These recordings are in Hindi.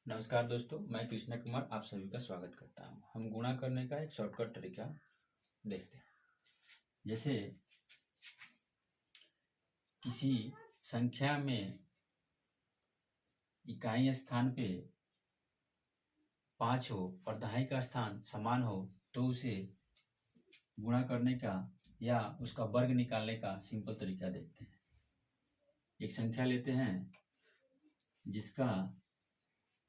नमस्कार दोस्तों, मैं कृष्णा कुमार आप सभी का स्वागत करता हूं। हम गुणा करने का एक शॉर्टकट तरीका देखते हैं। जैसे किसी संख्या में इकाई स्थान पे 5 हो और दहाई का स्थान समान हो तो उसे गुणा करने का या उसका वर्ग निकालने का सिंपल तरीका देखते हैं। एक संख्या लेते हैं जिसका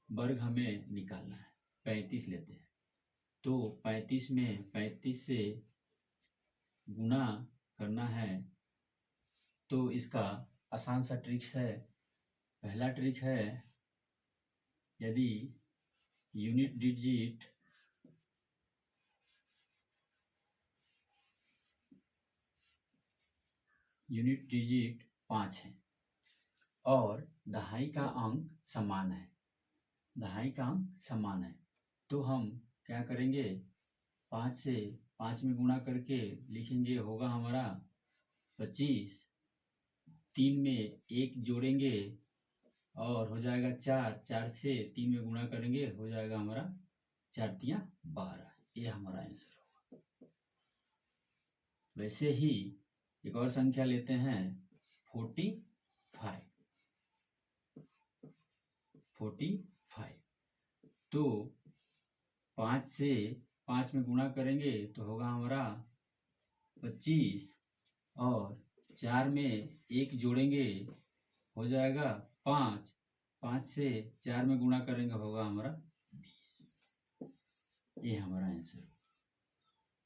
वर्ग हमें निकालना है। 35 लेते हैं तो 35 में 35 से गुणा करना है तो इसका आसान सा ट्रिक्स है। पहला ट्रिक है, यदि यूनिट डिजिट 5 है और दहाई का अंक समान है, तो हम क्या करेंगे, 5 से 5 में गुणा करके लिखेंगे, होगा हमारा 25। 3 में 1 जोड़ेंगे और हो जाएगा 4। 4 से 3 में गुणा करेंगे, हो जाएगा हमारा 4 तिया 12। ये हमारा आंसर होगा। वैसे ही एक और संख्या लेते हैं 45। तो 5 से 5 में गुणा करेंगे तो होगा हमारा 25 और 4 में 1 जोड़ेंगे, हो जाएगा 5। 5 से 4 में गुणा करेंगे, होगा हमारा 20। ये हमारा आंसर होगा।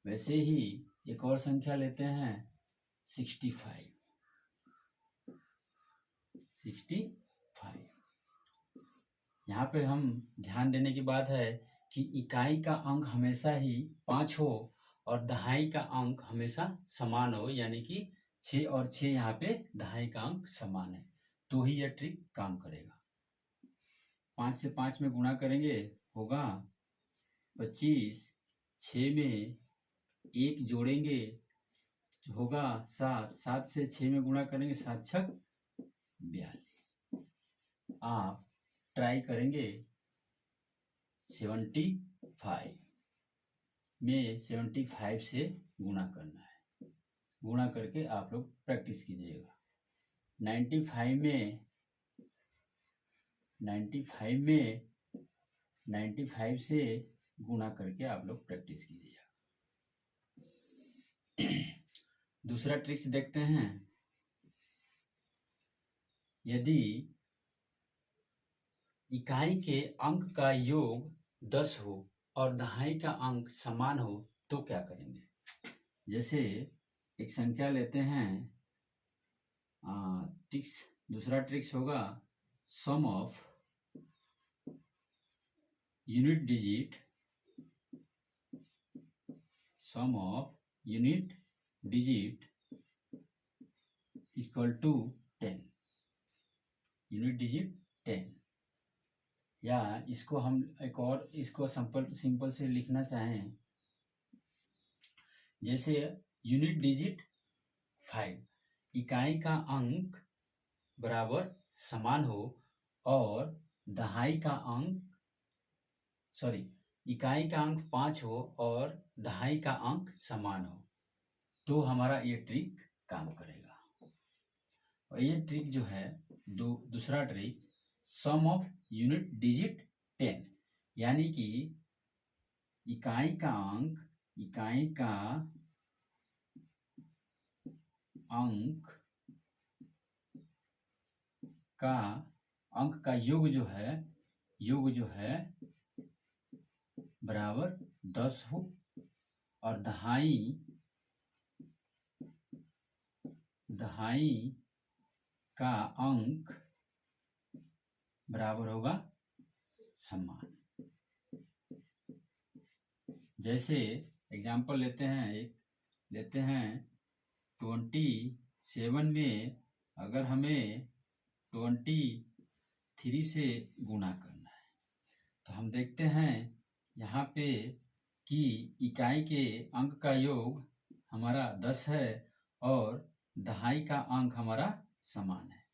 वैसे ही एक और संख्या लेते हैं 65। यहाँ पे हम ध्यान देने की बात है कि इकाई का अंक हमेशा ही 5 हो और दहाई का अंक हमेशा समान हो, यानी कि 6 और 6 यहाँ पे दहाई का अंक समान है, तो ही यह ट्रिक काम करेगा। 5 से 5 में गुणा करेंगे, होगा 25। 6 में 1 जोड़ेंगे, होगा 7। 7 से 6 में गुणा करेंगे, 7 छक 42। आप ट्राई करेंगे 75 में 75 से गुणा करना है। गुणा करके आप लोग प्रैक्टिस कीजिएगा। 95 में 95 से गुणा करके आप लोग प्रैक्टिस कीजिएगा। दूसरा ट्रिक्स देखते हैं। यदि इकाई के अंक का योग 10 हो और दहाई का अंक समान हो तो क्या करेंगे। जैसे एक संख्या लेते हैं, दूसरा ट्रिक्स होगा sum of unit digit equal to 10। Unit digit 10, या इसको हम एक और इसको सिंपल से लिखना चाहें, जैसे यूनिट डिजिट 5, इकाई का अंक बराबर समान हो और दहाई का अंक इकाई का अंक 5 हो और दहाई का अंक समान हो, तो हमारा ये ट्रिक काम करेगा। और ये ट्रिक जो है, दूसरा trick sum of unit digit 10, यानी कि इकाई का अंक का योग जो है बराबर 10 हो और दहाई का अंक बराबर होगा समान। जैसे एग्जाम्पल लेते हैं 27 में अगर हमें 23 से गुणा करना है, तो हम देखते हैं यहाँ पे कि इकाई के अंक का योग हमारा 10 है और दहाई का अंक हमारा समान है,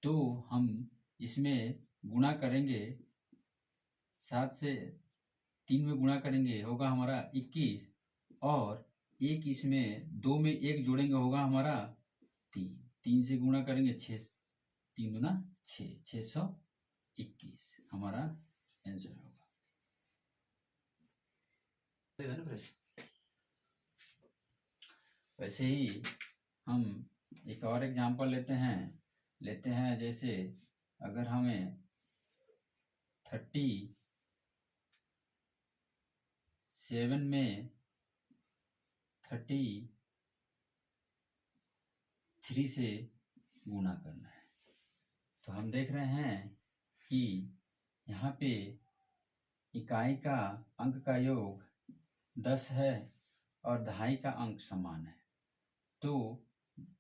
तो हम इसमें गुणा करेंगे 7 से 3 में गुणा करेंगे होगा हमारा 21, और एक इसमें 2 में 1 जोड़ेंगे होगा हमारा 3। 3 से गुणा करेंगे 6, 3 दूना 6, 621 हमारा आंसर होगा। वैसे ही हम एक और एग्जांपल लेते हैं जैसे अगर हमें 37 में 33 से गुणा करना है, तो हम देख रहे हैं कि यहाँ पे इकाई का अंक का योग 10 है और दहाई का अंक समान है। तो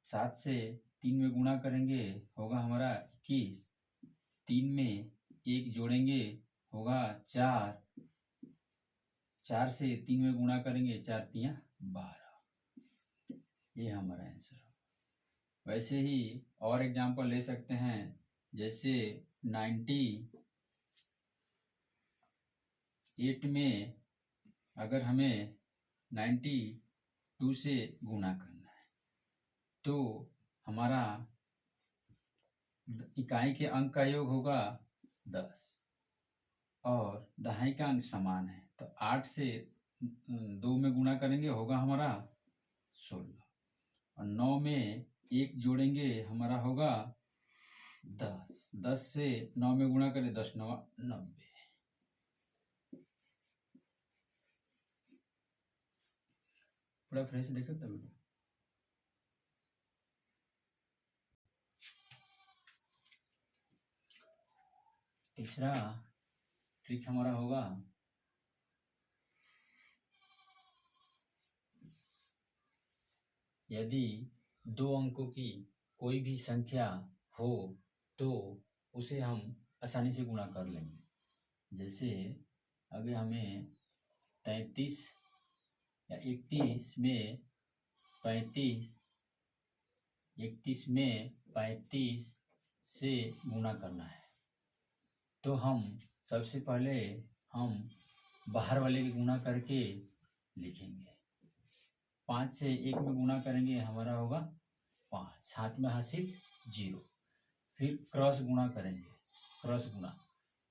7 से 3 में गुणा करेंगे होगा हमारा 21, 3 में 1 जोड़ेंगे होगा 4, 4 से 3 में गुणा करेंगे 4 तिया 12, ये हमारा आंसर होगा। वैसे ही और एग्जांपल ले सकते हैं जैसे 98 में अगर हमें 92 से गुणा करना है, तो हमारा इकाई के अंक का योग होगा 10 और दहाई का अंक समान है, तो 8 से 2 में गुणा करेंगे होगा हमारा 16, और 9 में 1 जोड़ेंगे हमारा होगा 10। 10 से 9 में गुणा करें 10 9 90। पूरा फ्रेश देखो तब। तीसरा ट्रिक हमारा होगा यदि 2 अंकों की कोई भी संख्या हो तो उसे हम आसानी से गुणा कर लेंगे। जैसे अगर हमें 33 या 31 में 35 से गुणा करना है, तो हम सबसे पहले हम बाहर वाले की गुणा करके लिखेंगे। 5 से 1 में गुणा करेंगे हमारा होगा 5, हाथ में हासिल 0। फिर क्रॉस गुणा करेंगे, क्रॉस गुणा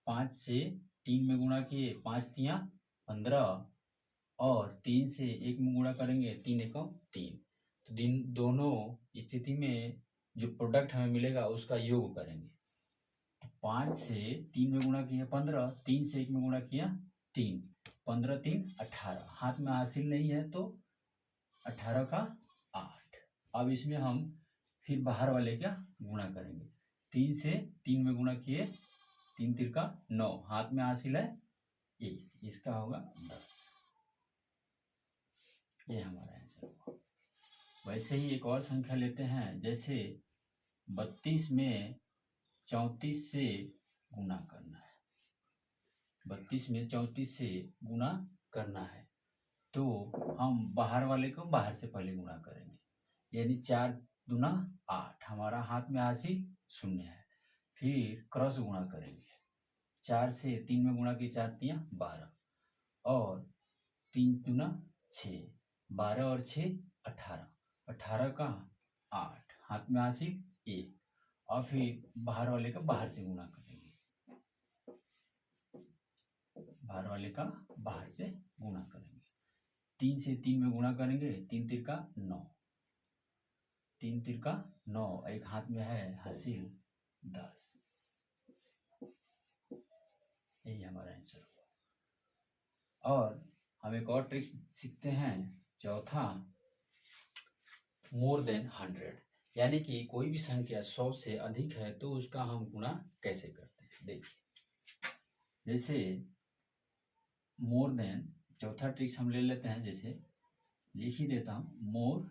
5 से 3 में गुणा किए 5 तिया 15, और 3 से 1 में गुणा करेंगे 3 एकम 3। तो दोनों स्थिति में जो प्रोडक्ट हमें मिलेगा उसका योग करेंगे। 5 से 3 में गुणा किया 15, 3 से 1 में गुणा किया 3, 15 3 18, हाथ में हासिल नहीं है तो 18 का 8। अब इसमें हम फिर बाहर वाले का गुणा करेंगे। 3 से 3 में गुणा किए 3 3 का 9, हाथ में हासिल है 1, इसका होगा 10। ये हमारा आंसर हुआ। वैसे ही एक और संख्या लेते हैं जैसे 32 में 34 से गुणा करना है। 32 में 34 से गुणा करना है, तो हम बाहर वाले को बाहर से पहले गुणा करेंगे, यानी 4 दूना 8, हमारा हाथ में हासिल 0 है। फिर क्रॉस गुणा करेंगे, 4 से 3 में गुणा की 4 तिया 12, और 3 दूना 6, 12 और 6 18, 18 का 8, हाथ में हासिल 1, और फिर बाहर वाले का बाहर से गुणा करेंगे। बाहर वाले का बाहर से गुणा करेंगे। 3 से 3 में गुणा करेंगे 3 3 का 9, 3 3 का 9, एक हाथ में है हासिल 10। यही हमारा आंसर हुआ। और हम एक और ट्रिक सीखते हैं, चौथा मोर देन 100, यानी कि कोई भी संख्या 100 से अधिक है तो उसका हम गुणा कैसे करते हैं। देखिए जैसे मोर देन, चौथा ट्रिक्स हम ले लेते हैं, जैसे लिख ही देता हूं, मोर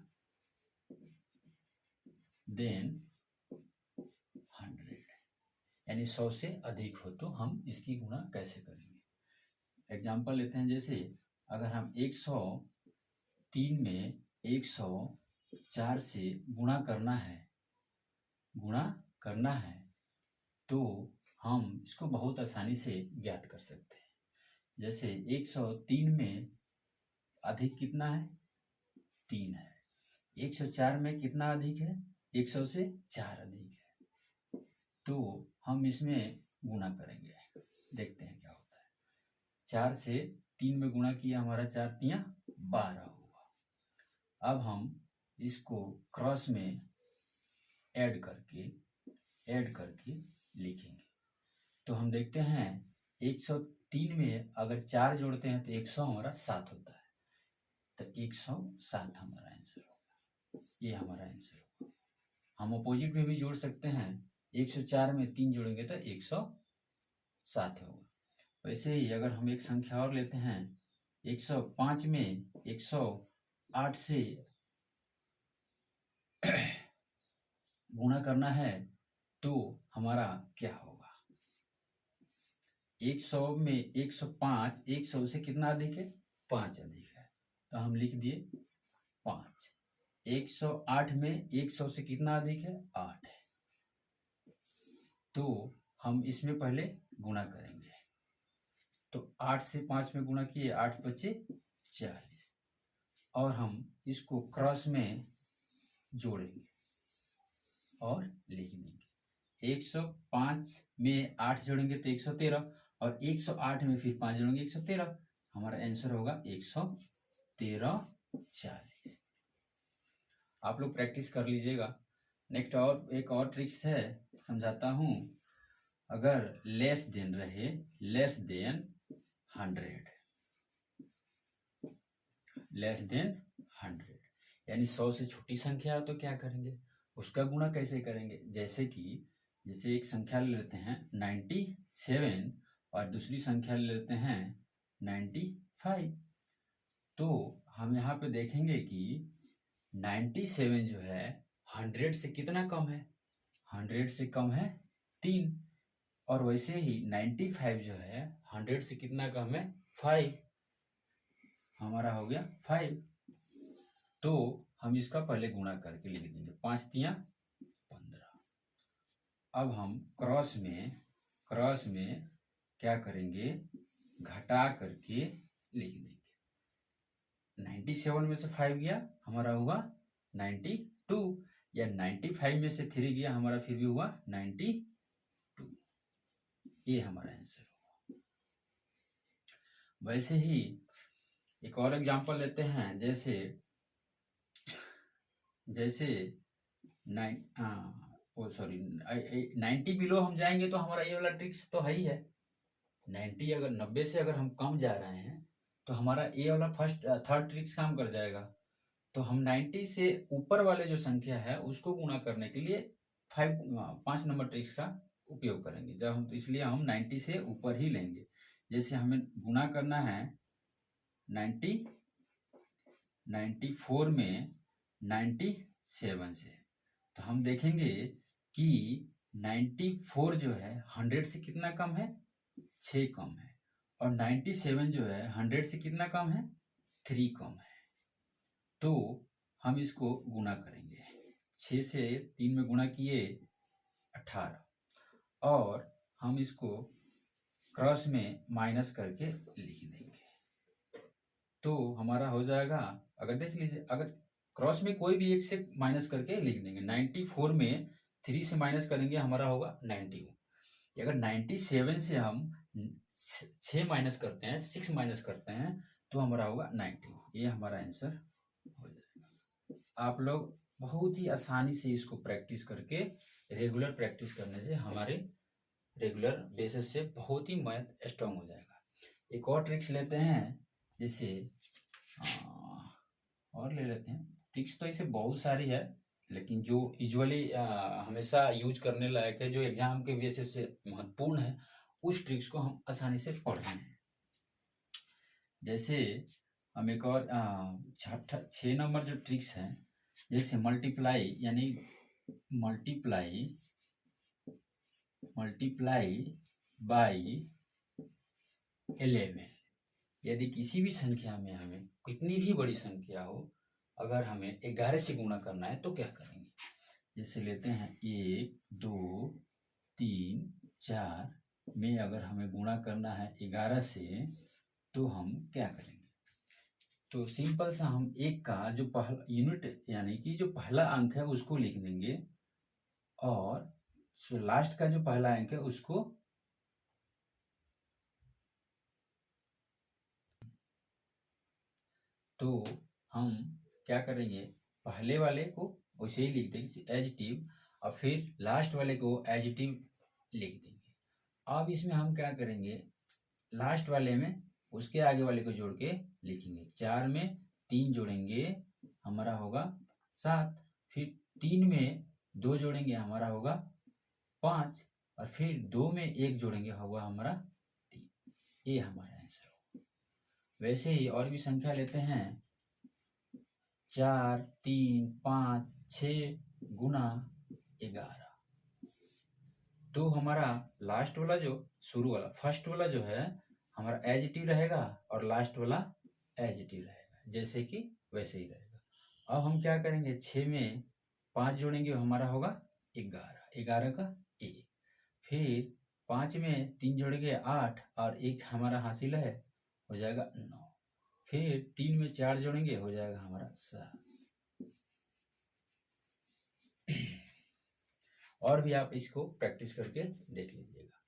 देन 100 यानी 100 से अधिक हो तो हम इसकी गुणा कैसे करेंगे। एग्जाम्पल लेते हैं, जैसे अगर हम 103 में 104 से गुणा करना है तो हम इसको बहुत आसानी से ज्ञात कर सकते हैं। जैसे 103 में अधिक कितना है? 3 है। 104 में कितना अधिक है? 100 से 4 अधिक है। तो हम इसमें गुणा करेंगे, देखते हैं क्या होता है। 4 से 3 में गुणा किया, हमारा 4 तिया 12 हुआ। अब हम इसको क्रॉस में ऐड करके लिखेंगे। तो हम देखते हैं 103 में अगर 4 जोड़ते हैं तो 100 हमारा 7 होता है। तो 107 हमारा आंसर होगा। ये हमारा आंसर होगा। हम अपोजिट में भी जोड़ सकते हैं। 104 में 3 जोड़ेंगे तो 107 होगा। वैसे ही अगर हम एक संख्या और लेते हैं, 105 में 108 से गुणा करना है तो हमारा क्या होगा? 100 में 105, 100 से कितना अधिक है? 5 अधिक है, तो हम लिख दिए 5। 108 में 100 से कितना अधिक है? 8 है। तो हम इसमें पहले गुणा करेंगे। तो 8 से 5 में गुणा किए, 8 बचे 40, और हम इसको क्रॉस में जोड़ेंगे और लिख देंगे। 105 में 8 जोड़ेंगे तो 113, और 108 में फिर 5 जोड़ेंगे 113। हमारा आंसर होगा 113 40। आप लोग प्रैक्टिस कर लीजिएगा। नेक्स्ट और एक और ट्रिक्स है, समझाता हूँ। अगर लेस देन रहे, लेस देन 100, लेस देन 100 यानी 100 से छोटी संख्या तो क्या करेंगे? उसका गुणा कैसे करेंगे? जैसे एक संख्या ले लेते हैं 97 और दूसरी संख्या ले लेते हैं 95। तो हम यहाँ पे देखेंगे कि 97 जो है 100 से कितना कम है? 100 से कम है 3। और वैसे ही 95 जो है 100 से कितना कम है? 5। हमारा हो गया 5। तो हम इसका पहले गुणा करके लिख देंगे, 5 तिया 15। अब हम क्रॉस में क्या करेंगे? घटा करके लिख देंगे। 97 में से 5 गया, हमारा हुआ 92, या 95 में से 3 गया, हमारा फिर भी हुआ 92। ये हमारा आंसर होगा। वैसे ही एक और एग्जांपल लेते हैं। जैसे 90 बिलो हम जाएंगे तो हमारा ये वाला ट्रिक्स तो है ही है। 90 से अगर हम कम जा रहे हैं तो हमारा ये वाला थर्ड ट्रिक्स काम कर जाएगा। तो हम 90 से ऊपर वाले जो संख्या है उसको गुणा करने के लिए 5 नंबर ट्रिक्स का उपयोग करेंगे। जब हम, तो इसलिए हम 90 से ऊपर ही लेंगे। जैसे हमें गुणा करना है 94 में 97 से, तो हम देखेंगे कि 94 जो है 100 से कितना कम है? 6 कम है। और 97 जो है 100 से कितना कम है? 3 कम है। तो हम इसको गुणा करेंगे। 6 से 3 में गुणा किए 18, और हम इसको क्रॉस में माइनस करके लिख देंगे। तो हमारा हो जाएगा, अगर देख लीजिए, अगर क्रॉस में कोई भी एक से माइनस करके लिख देंगे। 94 में 3 से माइनस करेंगे, हमारा होगा 91। अगर 97 से हम 6 माइनस करते हैं, 6 माइनस करते हैं, तो हमारा होगा 90। ये हमारा आंसर हो जाएगा। आप लोग बहुत ही आसानी से इसको प्रैक्टिस करके, रेगुलर प्रैक्टिस करने से हमारे रेगुलर बेसिस से बहुत ही मैथ स्ट्रांग हो जाएगा। एक और ट्रिक्स लेते हैं। जैसे और ले लेते हैं। ट्रिक्स तो ऐसे बहुत सारी है, लेकिन जो यूजुअली हमेशा यूज करने लायक है, जो एग्जाम के बेसिस से महत्वपूर्ण है, उस ट्रिक्स को हम आसानी से पढ़ रहे हैं। जैसे हम एक और 6 नंबर जो ट्रिक्स है, जैसे मल्टीप्लाई, यानी मल्टीप्लाई बाई 11। यदि किसी भी संख्या में हमें, कितनी भी बड़ी संख्या हो, अगर हमें 11 से गुणा करना है तो क्या करेंगे? जैसे लेते हैं 1, 2, 3, 4 में अगर हमें गुणा करना है 11 से, तो हम क्या करेंगे, तो सिंपल सा हम एक का जो पहला यूनिट यानी कि जो पहला अंक है उसको लिख देंगे और लास्ट का जो पहला अंक है उसको तो हम क्या करेंगे, पहले वाले को वैसे ही लिख देंगे एजिटिव और फिर लास्ट वाले को एजिटिव लिख देंगे। अब इसमें हम क्या करेंगे, लास्ट वाले में उसके आगे वाले को जोड़ के लिखेंगे। 4 में 3 जोड़ेंगे हमारा होगा 7, फिर 3 में 2 जोड़ेंगे हमारा होगा 5 और फिर 2 में 1 जोड़ेंगे होगा हमारा 3। ये हमारा आंसर होगा। वैसे ही और भी संख्या लेते हैं, 4, 3, 5, 6 गुना 11। तो हमारा लास्ट वाला जो शुरू वाला फर्स्ट वाला जो है हमारा एजिटिव रहेगा और लास्ट वाला एजिटिव रहेगा, जैसे कि वैसे ही रहेगा। अब हम क्या करेंगे, 6 में 5 जोड़ेंगे हमारा होगा 11, 11 का 1, फिर 5 में 3 जोड़ेंगे 8 और 1 हमारा हासिल है हो जाएगा 9, फिर 3 में 4 जोड़ेंगे हो जाएगा हमारा 7। और भी आप इसको प्रैक्टिस करके देख लीजिएगा।